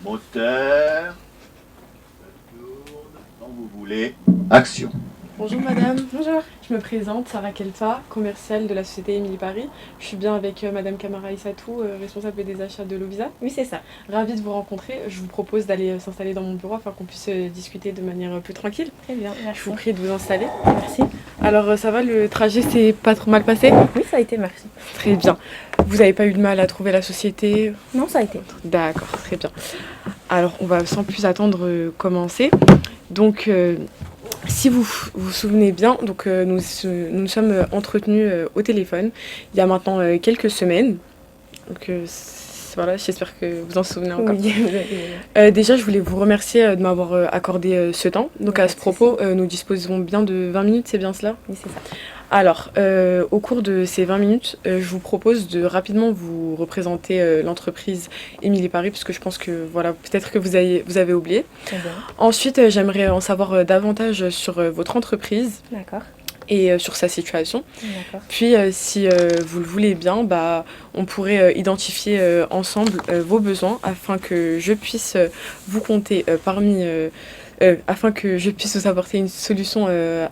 Moteur. Je tourne quand vous voulez. Action. Bonjour madame, Bonjour. je me présente, Sarah Kelfa, commerciale de la société Émilie Paris. Je suis bien avec madame Kamara Issatou, responsable des achats de Lovisa. Oui, c'est ça. Ravie de vous rencontrer. Je vous propose d'aller s'installer dans mon bureau afin qu'on puisse discuter de manière plus tranquille. Très bien, Je merci. vous prie de vous installer. Merci. Alors ça va, le trajet s'est pas trop mal passé? Oui, ça a été, merci. Très bien. Vous n'avez pas eu de mal à trouver la société? Non, ça a été. D'accord, très bien. Alors on va sans plus attendre commencer. Donc si vous vous souvenez bien, donc, nous sommes entretenus au téléphone il y a maintenant quelques semaines. Donc voilà, j'espère que vous en souvenez encore. Oui. Déjà, je voulais vous remercier de m'avoir accordé ce temps. Donc à ce propos, nous disposons bien de 20 minutes, c'est bien cela? Oui, c'est ça. Alors, au cours de ces 20 minutes, je vous propose de rapidement vous représenter l'entreprise Émilie Paris, parce que je pense que voilà, peut-être que vous avez oublié. Très bien. Ensuite, j'aimerais en savoir davantage sur votre entreprise D'accord. et sur sa situation. D'accord. Puis, si vous le voulez bien, on pourrait identifier ensemble vos besoins afin que je puisse vous compter afin que je puisse vous apporter une solution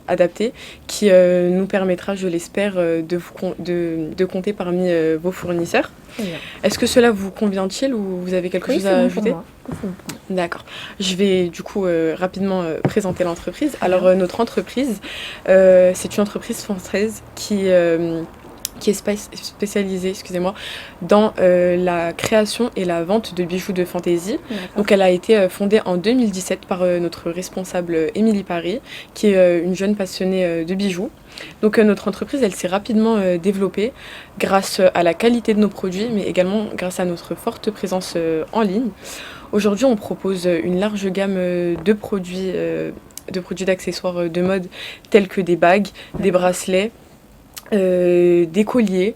adaptée qui nous permettra, je l'espère, de compter parmi vos fournisseurs. Très bien. Est-ce que cela vous convient-il ou vous avez quelque Oui, chose c'est à bon pour ajouter? moi. Oui, c'est bon pour moi. D'accord. Je vais du coup rapidement présenter l'entreprise. Alors notre entreprise, c'est une entreprise française qui est spécialisée, excusez-moi, dans la création et la vente de bijoux de fantaisie. D'accord. Donc elle a été fondée en 2017 par notre responsable Émilie Paris, qui est une jeune passionnée de bijoux. Donc notre entreprise, elle s'est rapidement développée grâce à la qualité de nos produits, mais également grâce à notre forte présence en ligne. Aujourd'hui, on propose une large gamme de produits d'accessoires de mode tels que des bagues, des bracelets, des colliers,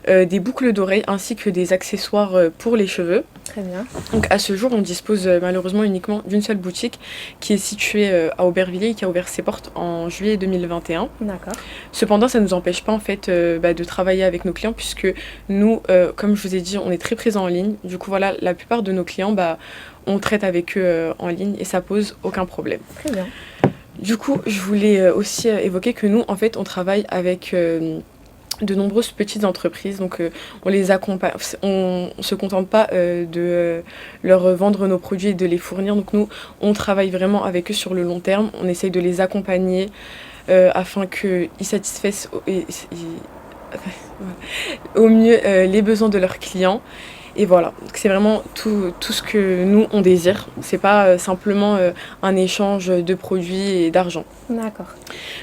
des boucles d'oreilles ainsi que des accessoires pour les cheveux. Très bien. Donc à ce jour, on dispose malheureusement uniquement d'une seule boutique qui est située à Aubervilliers et qui a ouvert ses portes en juillet 2021. D'accord. Cependant, ça ne nous empêche pas en fait de travailler avec nos clients puisque nous, comme je vous ai dit, on est très présents en ligne. Du coup, voilà, la plupart de nos clients, on traite avec eux en ligne et ça pose aucun problème. Très bien. Du coup, je voulais aussi évoquer que nous, en fait, on travaille avec de nombreuses petites entreprises. Donc, on les accompagne. On se contente pas de leur vendre nos produits et de les fournir. Donc, nous, on travaille vraiment avec eux sur le long terme. On essaye de les accompagner afin qu'ils satisfassent au mieux les besoins de leurs clients. Et voilà, c'est vraiment tout ce que nous, on désire. C'est pas simplement un échange de produits et d'argent. D'accord.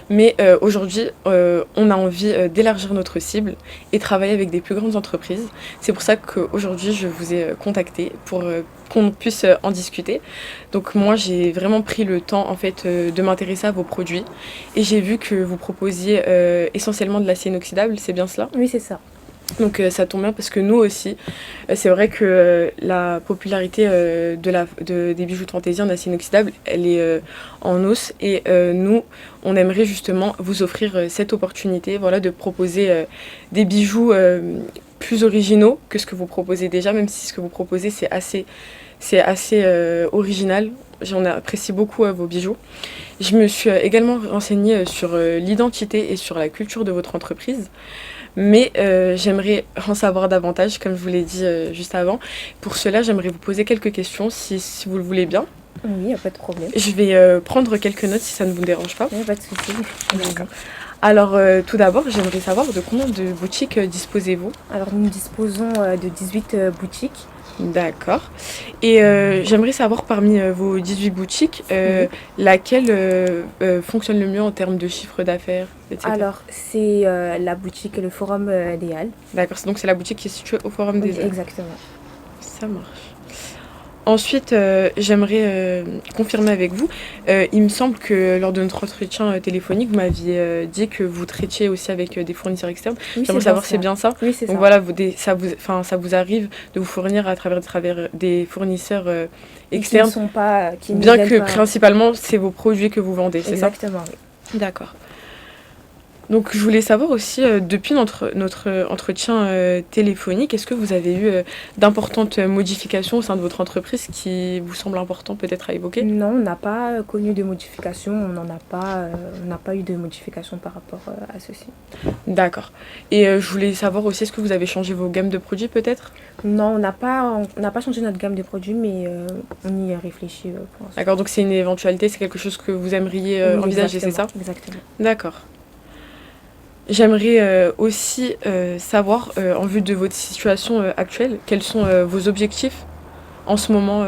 Mais aujourd'hui, on a envie d'élargir notre cible et travailler avec des plus grandes entreprises. C'est pour ça qu'aujourd'hui, je vous ai contacté pour qu'on puisse en discuter. Donc moi, j'ai vraiment pris le temps en fait de m'intéresser à vos produits. Et j'ai vu que vous proposiez essentiellement de l'acier inoxydable, c'est bien cela? Oui, c'est ça. Donc ça tombe bien parce que nous aussi, c'est vrai que la popularité des bijoux de fantaisie en acier inoxydable, elle est en hausse et nous, on aimerait justement vous offrir cette opportunité, voilà, de proposer des bijoux plus originaux que ce que vous proposez déjà, même si ce que vous proposez c'est assez original. J'en apprécie beaucoup vos bijoux. Je me suis également renseignée sur l'identité et sur la culture de votre entreprise. Mais j'aimerais en savoir davantage, comme je vous l'ai dit juste avant. Pour cela, j'aimerais vous poser quelques questions, si vous le voulez bien. Oui, il n'y a pas de problème. Je vais prendre quelques notes si ça ne vous dérange pas. Il n'y a pas de souci. D'accord. Alors, tout d'abord, j'aimerais savoir de combien de boutiques disposez-vous? Alors, nous disposons de 18 boutiques. D'accord. Et j'aimerais savoir parmi vos 18 boutiques, laquelle fonctionne le mieux en termes de chiffre d'affaires, etc. Alors, c'est la boutique Le Forum des Halles. D'accord, donc c'est la boutique qui est située au Forum des Halles. Exactement. Ça marche. Ensuite, j'aimerais confirmer avec vous. Il me semble que lors de notre entretien téléphonique, vous m'aviez dit que vous traitiez aussi avec des fournisseurs externes. Oui, J'aimerais savoir si c'est bien ça. Oui, c'est Donc ça. voilà, ça vous arrive de vous fournir à travers des fournisseurs externes, Qui ne sont pas, qui ne bien viennent que pas. principalement c'est vos produits que vous vendez, c'est ça? Exactement, oui. D'accord. Donc je voulais savoir aussi, depuis notre entretien téléphonique, est-ce que vous avez eu d'importantes modifications au sein de votre entreprise qui vous semblent importantes peut-être à évoquer? Non, on n'a pas connu de modification, on n'a pas eu de modification par rapport à ceci. D'accord. Et je voulais savoir aussi, est-ce que vous avez changé vos gammes de produits peut-être? Non, on n'a pas changé notre gamme de produits, mais on y réfléchit pour l'instant. D'accord, donc c'est une éventualité, c'est quelque chose que vous aimeriez Oui, envisager, c'est ça? exactement. D'accord. J'aimerais aussi savoir, en vue de votre situation actuelle, quels sont vos objectifs en ce moment.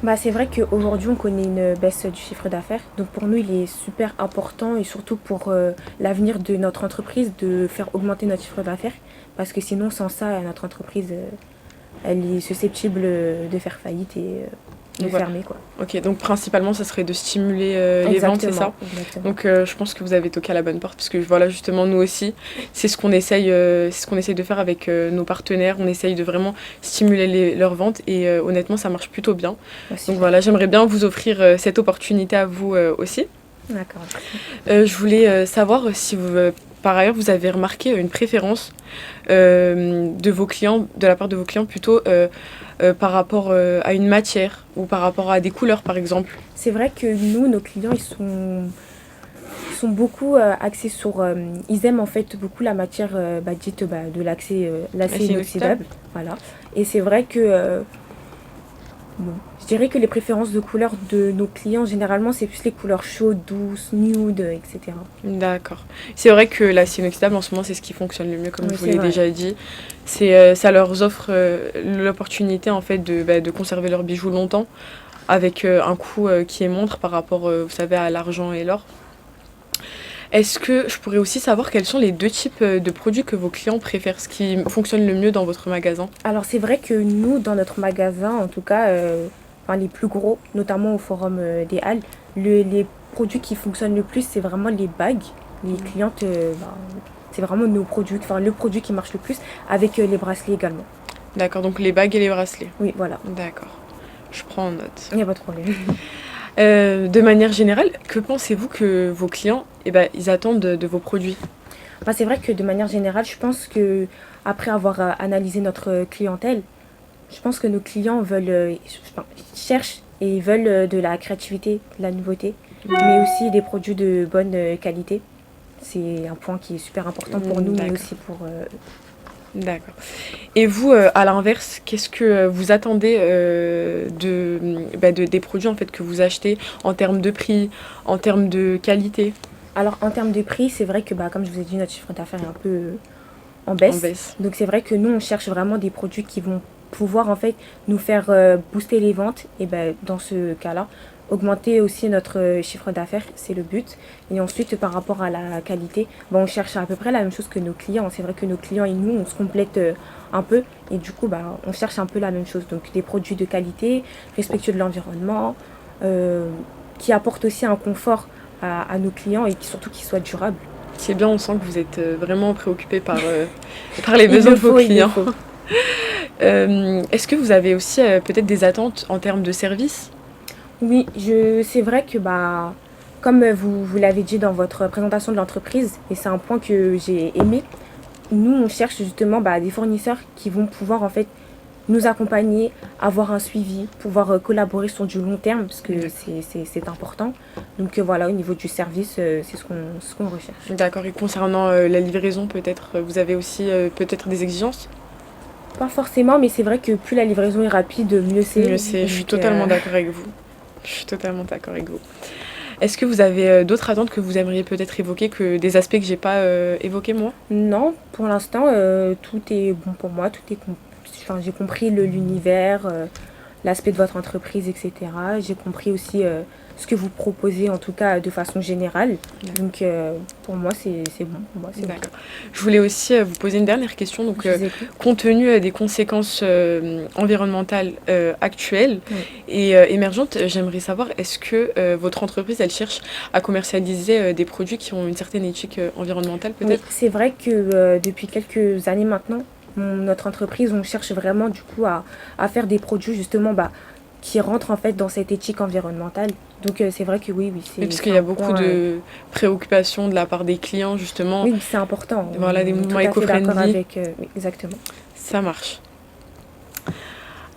Bah, c'est vrai qu'aujourd'hui, on connaît une baisse du chiffre d'affaires. Donc pour nous, il est super important et surtout pour l'avenir de notre entreprise de faire augmenter notre chiffre d'affaires. Parce que sinon, sans ça, notre entreprise, elle est susceptible de faire faillite et de Voilà. fermer, quoi. Ok, donc principalement, ça serait de stimuler les ventes, c'est ça? Exactement. Donc je pense que vous avez toqué à la bonne porte parce que voilà, justement, nous aussi, c'est ce qu'on essaye de faire avec nos partenaires. On essaye de vraiment stimuler leurs ventes et honnêtement, ça marche plutôt bien. Merci. Donc voilà, j'aimerais bien vous offrir cette opportunité à vous aussi. D'accord. Je voulais savoir si par ailleurs, vous avez remarqué une préférence de vos clients, de la part de vos clients plutôt par rapport à une matière ou par rapport à des couleurs, par exemple. C'est vrai que nous, nos clients, ils sont beaucoup axés sur... ils aiment en fait beaucoup la matière dite de l'acier inoxydable. Voilà. Et c'est vrai que... bon, je dirais que les préférences de couleurs de nos clients, généralement, c'est plus les couleurs chaudes, douces, nude, etc. D'accord. C'est vrai que l'acier inoxydable, en ce moment, c'est ce qui fonctionne le mieux, comme Oui, je vous c'est l'ai vrai. déjà dit. Ça leur offre l'opportunité, en fait, de conserver leurs bijoux longtemps avec un coût qui est moindre par rapport, vous savez, à l'argent et l'or. Est-ce que je pourrais aussi savoir quels sont les deux types de produits que vos clients préfèrent, ce qui fonctionne le mieux dans votre magasin? Alors c'est vrai que nous, dans notre magasin, en tout cas, les plus gros, notamment au Forum des Halles, les produits qui fonctionnent le plus, c'est vraiment les bagues. Les clientes, c'est vraiment nos produits, enfin le produit qui marche le plus, avec les bracelets également. D'accord, donc les bagues et les bracelets. Oui, voilà, D'accord, je prends en note. il n'y a pas de problème. De manière générale, que pensez-vous que vos clients, ils attendent de vos produits? Bah, c'est vrai que de manière générale, je pense que après avoir analysé notre clientèle, je pense que nos clients veulent, cherchent et ils veulent de la créativité, de la nouveauté, mais aussi des produits de bonne qualité. C'est un point qui est super important pour nous, mais D'accord. aussi pour... D'accord. Et vous, à l'inverse, qu'est-ce que vous attendez des produits en fait, que vous achetez en termes de prix, en termes de qualité? Alors en termes de prix, c'est vrai que comme je vous ai dit, notre chiffre d'affaires est un peu en En baisse. baisse. Donc c'est vrai que nous, on cherche vraiment des produits qui vont pouvoir en fait nous faire booster les ventes. Et dans ce cas-là, augmenter aussi notre chiffre d'affaires, c'est le but. Et ensuite, par rapport à la qualité, on cherche à peu près la même chose que nos clients. C'est vrai que nos clients et nous, on se complète un peu. Et du coup, on cherche un peu la même chose. Donc des produits de qualité, respectueux de l'environnement, qui apportent aussi un confort à nos clients et surtout qui soient durables. C'est bien, on sent que vous êtes vraiment préoccupé par les besoins de vos clients. Est-ce que vous avez aussi peut-être des attentes en termes de service? Oui, c'est vrai que comme vous l'avez dit dans votre présentation de l'entreprise, et c'est un point que j'ai aimé, nous on cherche justement des fournisseurs qui vont pouvoir en fait nous accompagner, avoir un suivi, pouvoir collaborer sur du long terme, parce que c'est important. Donc voilà, au niveau du service, c'est ce qu'on recherche. D'accord, et concernant la livraison peut-être, vous avez aussi peut-être des exigences? Pas forcément, mais c'est vrai que plus la livraison est rapide, mieux c'est. Mieux c'est, je suis Donc, totalement d'accord avec vous. Je suis totalement d'accord avec vous. Est-ce que vous avez d'autres attentes que vous aimeriez peut-être évoquer, que des aspects que j'ai pas évoqués moi? Non, pour l'instant, tout est bon pour moi. J'ai compris l'univers, l'aspect de votre entreprise, etc. J'ai compris aussi ce que vous proposez, en tout cas de façon générale. Donc, pour moi, c'est bon. Pour moi, c'est bon. D'accord. Je voulais aussi vous poser une dernière question. Donc, Je vous écoute. compte tenu des conséquences environnementales actuelles Oui. et émergentes, j'aimerais savoir, est-ce que votre entreprise, elle cherche à commercialiser des produits qui ont une certaine éthique environnementale Oui, peut-être? c'est vrai que depuis quelques années maintenant, notre entreprise, on cherche vraiment du coup à faire des produits justement qui rentre en fait dans cette éthique environnementale. Donc c'est vrai que oui, Oui, parce qu'il y a beaucoup de préoccupations de la part des clients, justement. Oui, c'est important. Voilà, des mouvements éco-friendly. Avec, oui, exactement. Ça marche.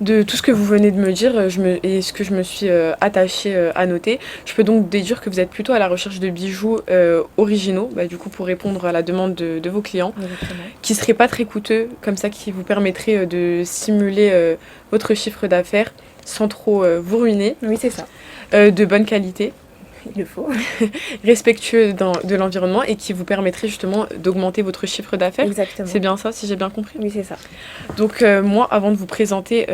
De tout ce que vous venez de me dire et ce que je me suis attachée à noter, je peux donc déduire que vous êtes plutôt à la recherche de bijoux originaux, du coup pour répondre à la demande de vos clients, qui ne seraient pas très coûteux, comme ça qui vous permettraient de stimuler votre chiffre d'affaires sans trop vous ruiner. Oui, c'est ça. De bonne qualité. Il le faut. Respectueux de l'environnement et qui vous permettrait justement d'augmenter votre chiffre d'affaires. Exactement. C'est bien ça, si j'ai bien compris? Oui, c'est ça. Donc moi, avant de vous présenter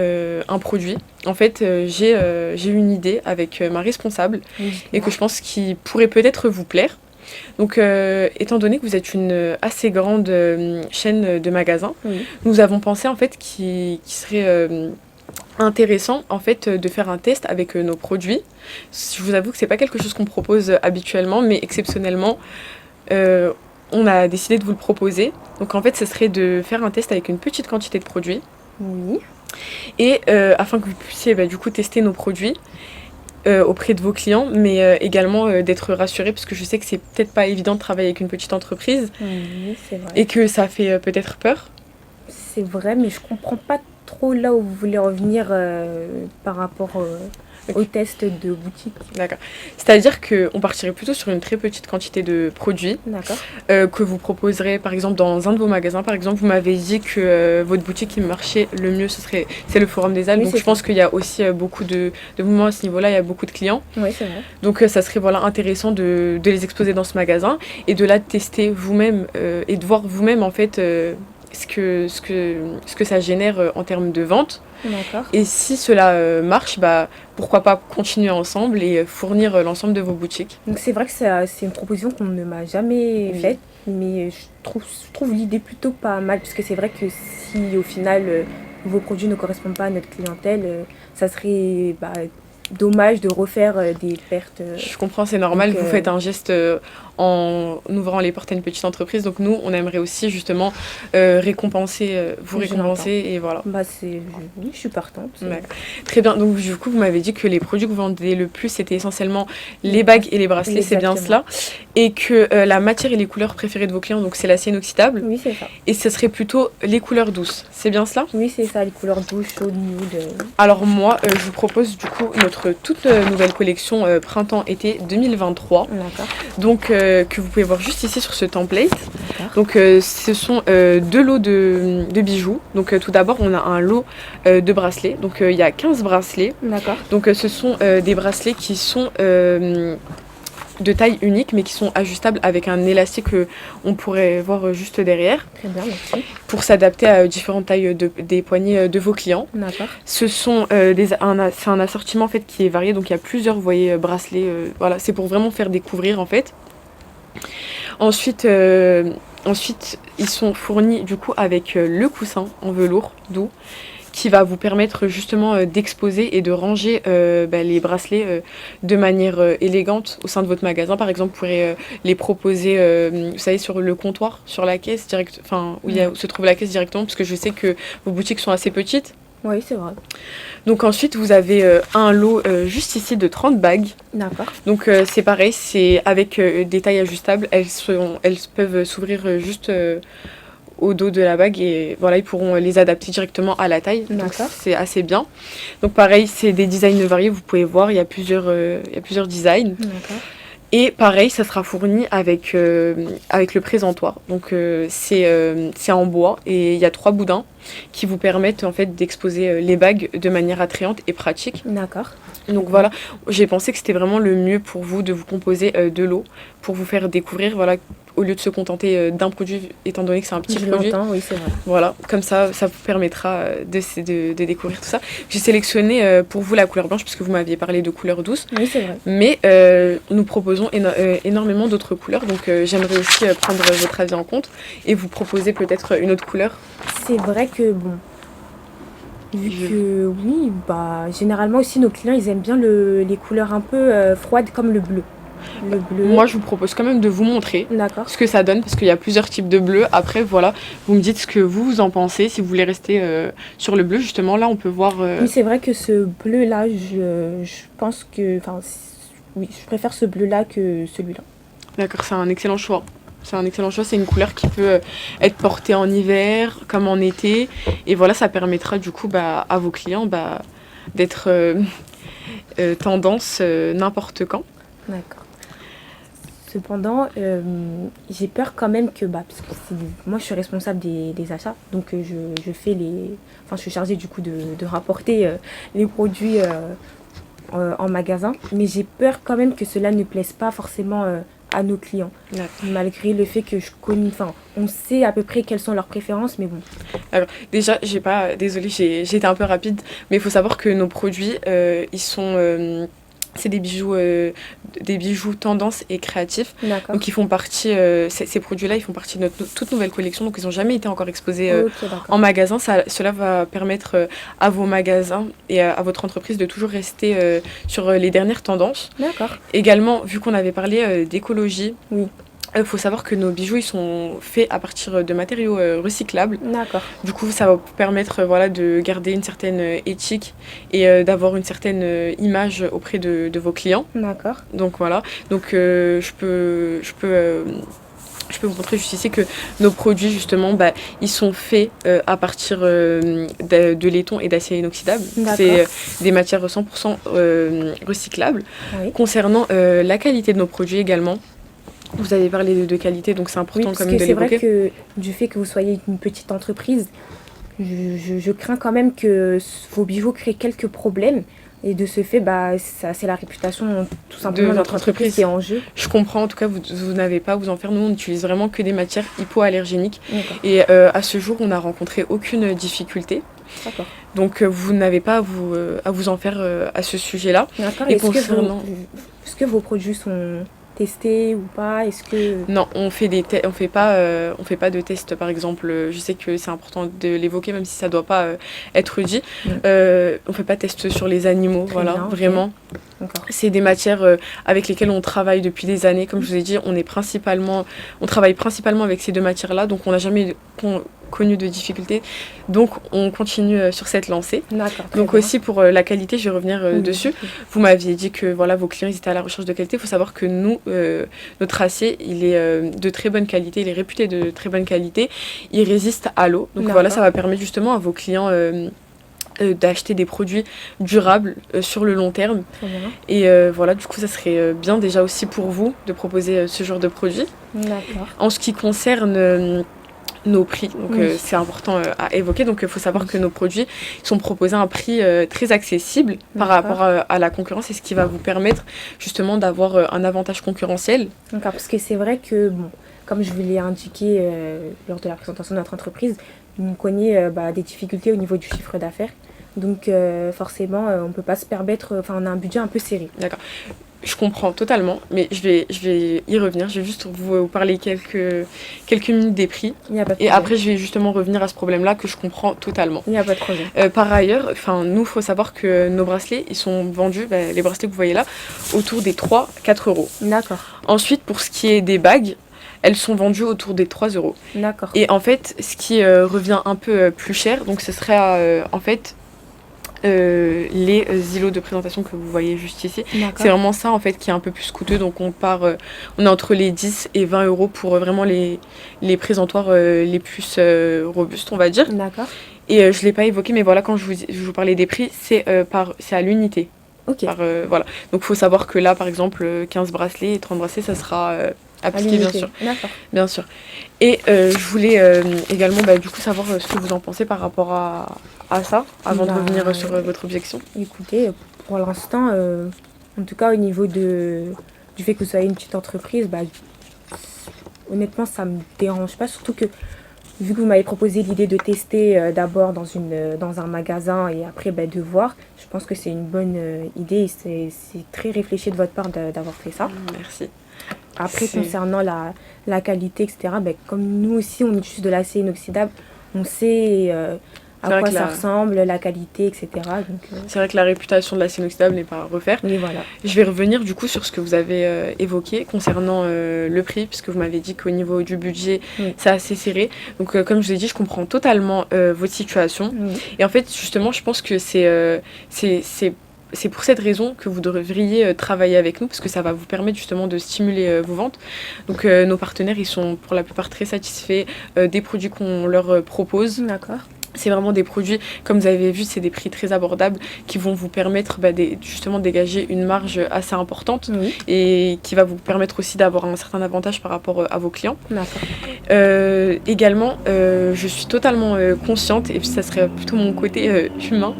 un produit, en fait, j'ai eu une idée avec ma responsable et que je pense qu'il pourrait peut-être vous plaire. Donc, étant donné que vous êtes une assez grande chaîne de magasins, nous avons pensé en fait qu'il serait intéressant en fait de faire un test avec nos produits. Je vous avoue que c'est pas quelque chose qu'on propose habituellement, mais exceptionnellement on a décidé de vous le proposer. Donc en fait ce serait de faire un test avec une petite quantité de produits. Oui. Et afin que vous puissiez du coup tester nos produits auprès de vos clients, mais également d'être rassuré, parce que je sais que c'est peut-être pas évident de travailler avec une petite entreprise. Oui, c'est vrai. Et que ça fait peut-être peur. C'est vrai, mais je comprends pas trop là où vous voulez revenir par rapport au test de boutique. D'accord. C'est-à-dire qu'on partirait plutôt sur une très petite quantité de produits que vous proposerez par exemple dans un de vos magasins. Par exemple, vous m'avez dit que votre boutique qui marchait le mieux, c'est le Forum des Halles. Oui, donc je pense qu'il y a aussi beaucoup de mouvements à ce niveau-là, il y a beaucoup de clients. Oui, c'est vrai. Donc ça serait intéressant de les exposer dans ce magasin et de là tester vous-même et de voir vous-même en fait ce que ça génère en termes de vente. Et si cela marche, pourquoi pas continuer ensemble et fournir l'ensemble de vos boutiques. Donc c'est vrai que c'est une proposition qu'on ne m'a jamais faite, mais je trouve l'idée plutôt pas mal, parce que c'est vrai que si au final vos produits ne correspondent pas à notre clientèle, ça serait dommage de refaire des pertes. Je comprends, c'est normal, vous faites un geste en ouvrant les portes à une petite entreprise. Donc nous, on aimerait aussi justement récompenser, vous récompenser et voilà. Oui, je suis partante. Très bien, donc du coup, vous m'avez dit que les produits que vous vendez le plus, c'était essentiellement les bagues et les bracelets, c'est bien cela. Et que la matière et les couleurs préférées de vos clients, donc c'est l'acier inoxydable. Oui, c'est ça. Et ce serait plutôt les couleurs douces, c'est bien cela? Oui, c'est ça, les couleurs douces, chaudes, nude. Alors moi, je vous propose du coup notre toute nouvelle collection printemps-été 2023. Donc que vous pouvez voir juste ici sur ce template. Donc ce sont deux lots de bijoux. Donc tout d'abord on a un lot de bracelets. Donc il y a 15 bracelets. Donc ce sont des bracelets qui sont de taille unique mais qui sont ajustables avec un élastique qu'on pourrait voir juste derrière. Très bien, merci. Pour s'adapter à différentes tailles des poignets de vos clients. Ce sont c'est un assortiment en fait qui est varié, donc il y a plusieurs, vous voyez, bracelets. Voilà, c'est pour vraiment faire découvrir en fait. Ensuite, ils sont fournis du coup avec le coussin en velours doux, qui va vous permettre justement d'exposer et de ranger les bracelets de manière élégante au sein de votre magasin. Par exemple, vous pourrez les proposer, vous savez, sur le comptoir, sur la caisse, où se trouve la caisse directement, parce que je sais que vos boutiques sont assez petites. Oui, c'est vrai. Donc ensuite, vous avez un lot juste ici de 30 bagues. Donc c'est pareil, c'est avec des tailles ajustables. Elles peuvent s'ouvrir juste au dos de la bague et voilà, ils pourront les adapter directement à la taille. Donc c'est assez bien. Donc pareil, c'est des designs variés, vous pouvez voir, il y a plusieurs designs. Et pareil, ça sera fourni avec le présentoir. Donc c'est en bois et il y a 3 boudins qui vous permettent en fait d'exposer les bagues de manière attrayante et pratique. Donc voilà, j'ai pensé que c'était vraiment le mieux pour vous de vous composer de lots pour vous faire découvrir, voilà, au lieu de se contenter d'un produit, étant donné que c'est un petit produit. Oui, c'est vrai. Voilà, comme ça vous permettra de découvrir tout ça. J'ai sélectionné pour vous la couleur blanche, puisque vous m'aviez parlé de couleurs douces. Oui, c'est vrai. Mais nous proposons énormément d'autres couleurs, donc j'aimerais aussi prendre votre avis en compte et vous proposer peut-être une autre couleur. C'est vrai que, bon, vu que, oui, généralement aussi nos clients, ils aiment bien les couleurs un peu froides comme le bleu. Le bleu. Moi, je vous propose quand même de vous montrer D'accord. ce que ça donne, parce qu'il y a plusieurs types de bleu. Après, voilà, vous me dites ce que vous en pensez, si vous voulez rester sur le bleu. Justement, là, on peut voir... Oui, c'est vrai que ce bleu-là, je pense que... Enfin, oui, je préfère ce bleu-là que celui-là. D'accord, c'est un excellent choix. C'est un excellent choix, c'est une couleur qui peut être portée en hiver comme en été. Et voilà, ça permettra du coup à vos clients d'être tendance n'importe quand. D'accord. Cependant, j'ai peur quand même que, parce que moi je suis responsable des achats, donc je fais enfin je suis chargée du coup de rapporter les produits en magasin, mais j'ai peur quand même que cela ne plaise pas forcément à nos clients, malgré le fait que je connais, enfin on sait à peu près quelles sont leurs préférences, mais bon. Alors, déjà, désolée, j'ai été un peu rapide, mais il faut savoir que nos produits, ils sont... c'est des bijoux tendance et créatifs. D'accord. Donc ils font partie, ces produits-là, ils font partie de notre toute nouvelle collection. Donc ils n'ont jamais été encore exposés Ok, en magasin. Cela va permettre à vos magasins et à votre entreprise de toujours rester sur les dernières tendances. D'accord. Également, vu qu'on avait parlé d'écologie, Oui. il faut savoir que nos bijoux ils sont faits à partir de matériaux recyclables. D'accord. Du coup, ça va vous permettre de garder une certaine éthique et d'avoir une certaine image auprès de vos clients. D'accord. Donc voilà. Donc je peux vous montrer juste ici que nos produits justement ils sont faits à partir de laiton et d'acier inoxydable. D'accord. C'est des matières 100% recyclables. Oui. Concernant la qualité de nos produits également, vous avez parlé de qualité, donc c'est important quand même de l'évoquer. C'est vrai que du fait que vous soyez une petite entreprise, je crains quand même que vos bijoux créent quelques problèmes. Et de ce fait, c'est la réputation tout simplement de notre entreprise qui est en jeu. Je comprends, en tout cas, vous n'avez pas à vous en faire. Nous, on n'utilise vraiment que des matières hypoallergéniques. D'accord. Et à ce jour, on n'a rencontré aucune difficulté. D'accord. Donc, vous n'avez pas à vous en faire à ce sujet-là. D'accord. Et Est-ce que vos produits sont testés ou pas? Est-ce que... Non, on fait pas de tests, par exemple. Je sais que c'est important de l'évoquer, même si ça doit pas être dit. On fait pas de tests sur les animaux, Très voilà, bien, okay. vraiment. D'accord. C'est des matières avec lesquelles on travaille depuis des années. Comme je vous ai dit, on travaille principalement avec ces deux matières-là, donc on n'a jamais connu de difficultés. Donc on continue sur cette lancée. D'accord. Donc bien. aussi pour la qualité, je vais revenir dessus. Vous m'aviez dit que voilà, vos clients ils étaient à la recherche de qualité. Il faut savoir que nous, notre acier, il est de très bonne qualité, il est réputé de très bonne qualité. Il résiste à l'eau. Donc voilà, ça va permettre justement à vos clients d'acheter des produits durables sur le long terme. Et voilà, du coup ça serait bien déjà aussi pour vous de proposer ce genre de produits. D'accord. En ce qui concerne nos prix, donc c'est important à évoquer. Donc il faut savoir que nos produits sont proposés à un prix très accessible par rapport à la concurrence, et ce qui va vous permettre justement d'avoir un avantage concurrentiel. D'accord, parce que c'est vrai que, bon, comme je vous l'ai indiqué lors de la présentation de notre entreprise, on connaît des difficultés au niveau du chiffre d'affaires. Donc forcément, on ne peut pas se permettre, on a un budget un peu serré. D'accord. Je comprends totalement, mais je vais y revenir. Je vais juste vous parler quelques minutes des prix. Il n'y a pas de et problème. après, je vais justement revenir à ce problème-là que je comprends totalement. Il n'y a pas de problème. Par ailleurs, nous, il faut savoir que nos bracelets, ils sont vendus, les bracelets que vous voyez là, autour des 3-4 euros. D'accord. Ensuite, pour ce qui est des bagues, elles sont vendues autour des 3 euros. D'accord. Et en fait, ce qui revient un peu plus cher, donc ce serait en fait les îlots de présentation que vous voyez juste ici. C'est vraiment ça en fait qui est un peu plus coûteux. Donc on est entre les 10 et 20 euros pour vraiment les présentoirs les plus robustes, on va dire. D'accord. Et je ne l'ai pas évoqué, mais voilà, quand je vous parlais des prix, c'est à l'unité. Ok. Voilà. Donc il faut savoir que là, par exemple, 15 bracelets et 30 bracelets, ça sera appliqué, bien sûr. D'accord. Bien sûr. Et je voulais également du coup savoir ce que vous en pensez par rapport à ça, avant de revenir sur votre objection. Écoutez, pour l'instant, en tout cas au niveau du fait que vous soyez une petite entreprise, honnêtement ça me dérange pas, surtout que vu que vous m'avez proposé l'idée de tester d'abord dans un magasin et après de voir, je pense que c'est une bonne idée et c'est très réfléchi de votre part d'avoir fait ça. Merci. Après, concernant la qualité, etc., comme nous aussi, on utilise de l'acier inoxydable, on sait à C'est vrai quoi que ça la- ressemble, la qualité, etc. Donc, C'est vrai que la réputation de l'acide inoxydable n'est pas à refaire. oui, voilà. Je vais revenir du coup sur ce que vous avez évoqué concernant le prix, puisque vous m'avez dit qu'au niveau du budget, Oui. c'est assez serré. Donc comme je vous ai dit, je comprends totalement votre situation. Oui. Et en fait, justement, je pense que c'est pour cette raison que vous devriez travailler avec nous, parce que ça va vous permettre justement de stimuler vos ventes. Donc nos partenaires, ils sont pour la plupart très satisfaits des produits qu'on leur propose. D'accord. C'est vraiment des produits, comme vous avez vu, c'est des prix très abordables qui vont vous permettre justement de dégager une marge assez importante Oui. et qui va vous permettre aussi d'avoir un certain avantage par rapport à vos clients. D'accord. Également, je suis totalement consciente, et puis ça serait plutôt mon côté humain,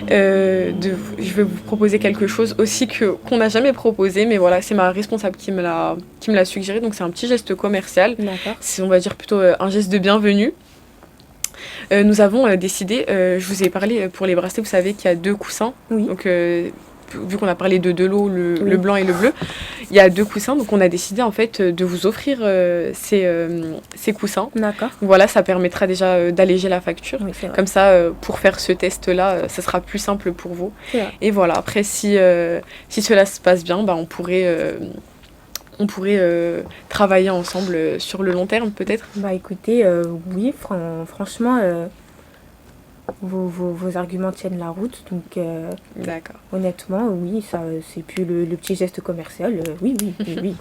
je vais vous proposer quelque chose aussi qu'on n'a jamais proposé, mais voilà, c'est ma responsable qui me l'a suggéré, donc c'est un petit geste commercial. D'accord. C'est, on va dire, plutôt un geste de bienvenue. Nous avons décidé, je vous ai parlé pour les bracelets, vous savez qu'il y a 2 coussins. Oui. Donc, vu qu'on a parlé de l'eau, Oui. le blanc et le bleu, il y a 2 coussins. Donc, on a décidé en fait de vous offrir ces coussins. D'accord. Voilà, ça permettra déjà d'alléger la facture. Oui, c'est vrai. Comme ça, pour faire ce test-là, ça sera plus simple pour vous. C'est vrai. Et voilà, après, si cela se passe bien, bah, on pourrait travailler ensemble sur le long terme, peut-être. Bah écoutez, oui, franchement, vos arguments tiennent la route. Donc D'accord. honnêtement, oui, ça c'est plus le petit geste commercial. Oui, oui, oui, oui.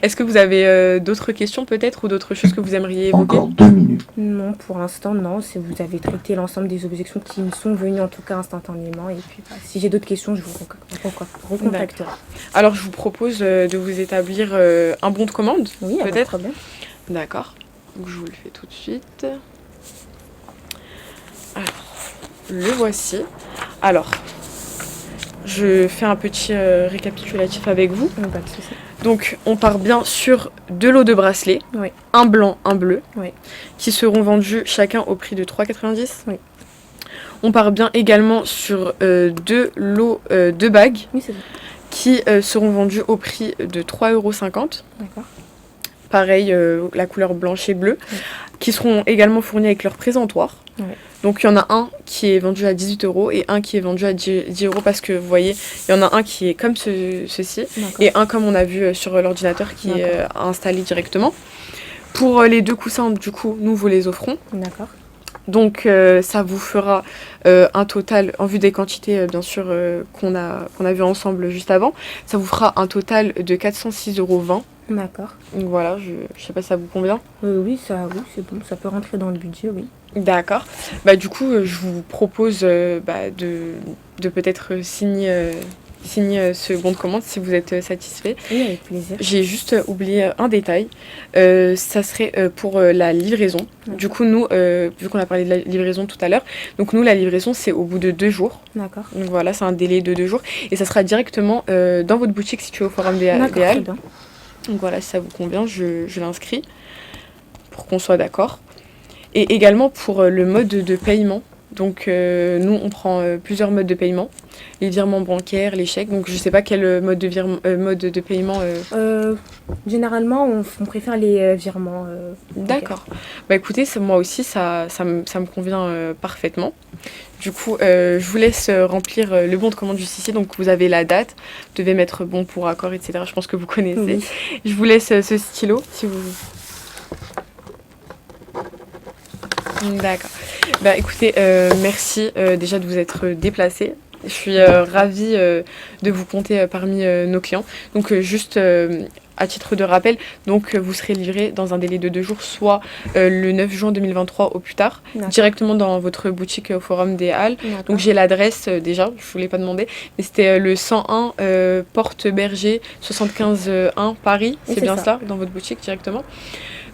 Est-ce que vous avez d'autres questions peut-être ou d'autres choses que vous aimeriez évoquer? Encore 2 minutes. Non, pour l'instant, non. Si vous avez traité l'ensemble des objections qui me sont venues, en tout cas instantanément. Et puis, bah, si j'ai d'autres questions, je vous recontacterai. Alors, je vous propose de vous établir un bon de commande, Oui, pas de peut-être. problème. D'accord. Donc, je vous le fais tout de suite. Alors, le voici. Alors, je fais un petit récapitulatif avec vous. Pas de souci. Donc, on part bien sur 2 lots de bracelets, Oui. un blanc, un bleu, Oui. qui seront vendus chacun au prix de 3,90 €. Oui. On part bien également sur 2 lots de bagues, Oui, c'est bon. qui seront vendus au prix de 3,50 €. D'accord. Pareil, la couleur blanche et bleue, qui seront également fournis avec leur présentoir. Ouais. Donc il y en a un qui est vendu à 18 € et un qui est vendu à 10 € parce que vous voyez, il y en a un qui est comme ceci D'accord. et un comme on a vu sur l'ordinateur qui est installé directement. Pour les 2 coussins, du coup, nous vous les offrons. D'accord. Donc ça vous fera un total, en vue des quantités bien sûr qu'on a vu ensemble juste avant, ça vous fera un total de 406,20 €. D'accord. Donc voilà, je sais pas si ça vous convient. Oui, c'est bon. Ça peut rentrer dans le budget, oui. D'accord. Bah du coup, je vous propose de peut-être signer ce bon de commande si vous êtes satisfait. Oui, avec plaisir. J'ai juste oublié un détail. Ça serait pour la livraison. D'accord. Du coup, nous, vu qu'on a parlé de la livraison tout à l'heure, donc nous, la livraison, c'est au bout de 2 jours. D'accord. Donc voilà, c'est un délai de 2 jours. Et ça sera directement dans votre boutique située au Forum des D'accord, très Halles. bien. Donc voilà, si ça vous convient, je l'inscris pour qu'on soit d'accord. Et également pour le mode de paiement. Donc nous, on prend plusieurs modes de paiement. Les virements bancaires, les chèques. Donc je ne sais pas quel mode de paiement. Généralement, on préfère les virements. D'accord. Bah écoutez, moi aussi, ça me convient parfaitement. Du coup, je vous laisse remplir le bon de commande juste ici. Donc vous avez la date, vous devez mettre bon pour accord, etc. Je pense que vous connaissez. Oui. Je vous laisse ce stylo si vous... D'accord. Bah écoutez, merci déjà de vous être déplacé. Je suis ravie de vous compter parmi nos clients. Donc juste à titre de rappel, donc vous serez livré dans un délai de 2 jours, soit le 9 juin 2023 au plus tard, D'accord. directement dans votre boutique au Forum des Halles. D'accord. Donc j'ai l'adresse déjà, je ne vous l'ai pas demandé, mais c'était le 101 Porte Berger 75 1 Paris. Oui, C'est c'est bien ça. cela, dans votre boutique directement.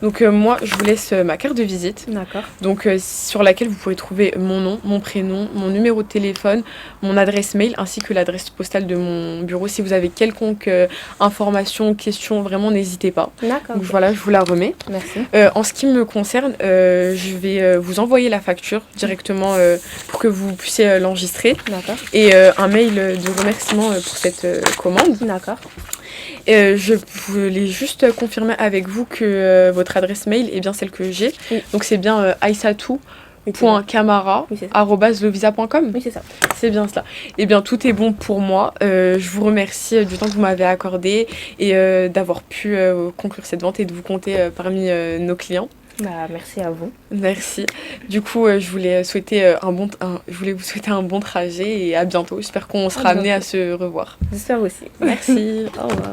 Donc moi, je vous laisse ma carte de visite. D'accord. Donc sur laquelle vous pourrez trouver mon nom, mon prénom, mon numéro de téléphone, mon adresse mail ainsi que l'adresse postale de mon bureau. Si vous avez quelconque information, question, vraiment n'hésitez pas. D'accord. Donc Ok. voilà, je vous la remets. Merci. En ce qui me concerne, je vais vous envoyer la facture directement pour que vous puissiez l'enregistrer D'accord. et un mail de remerciement pour cette commande. D'accord. Je voulais juste confirmer avec vous que votre adresse mail est bien celle que j'ai. Oui. Donc c'est bien Aïssatou Oui, c'est ça. .camara Oui, c'est ça. arobase lovisa.com. Oui, c'est ça. C'est bien cela. Eh bien, tout est bon pour moi. Je vous remercie du temps que vous m'avez accordé et d'avoir pu conclure cette vente et de vous compter parmi nos clients. Bah, merci à vous. Merci. Du coup, je voulais je voulais vous souhaiter un bon trajet et à bientôt. J'espère qu'on sera amené à se revoir. J'espère aussi. Merci. Au revoir.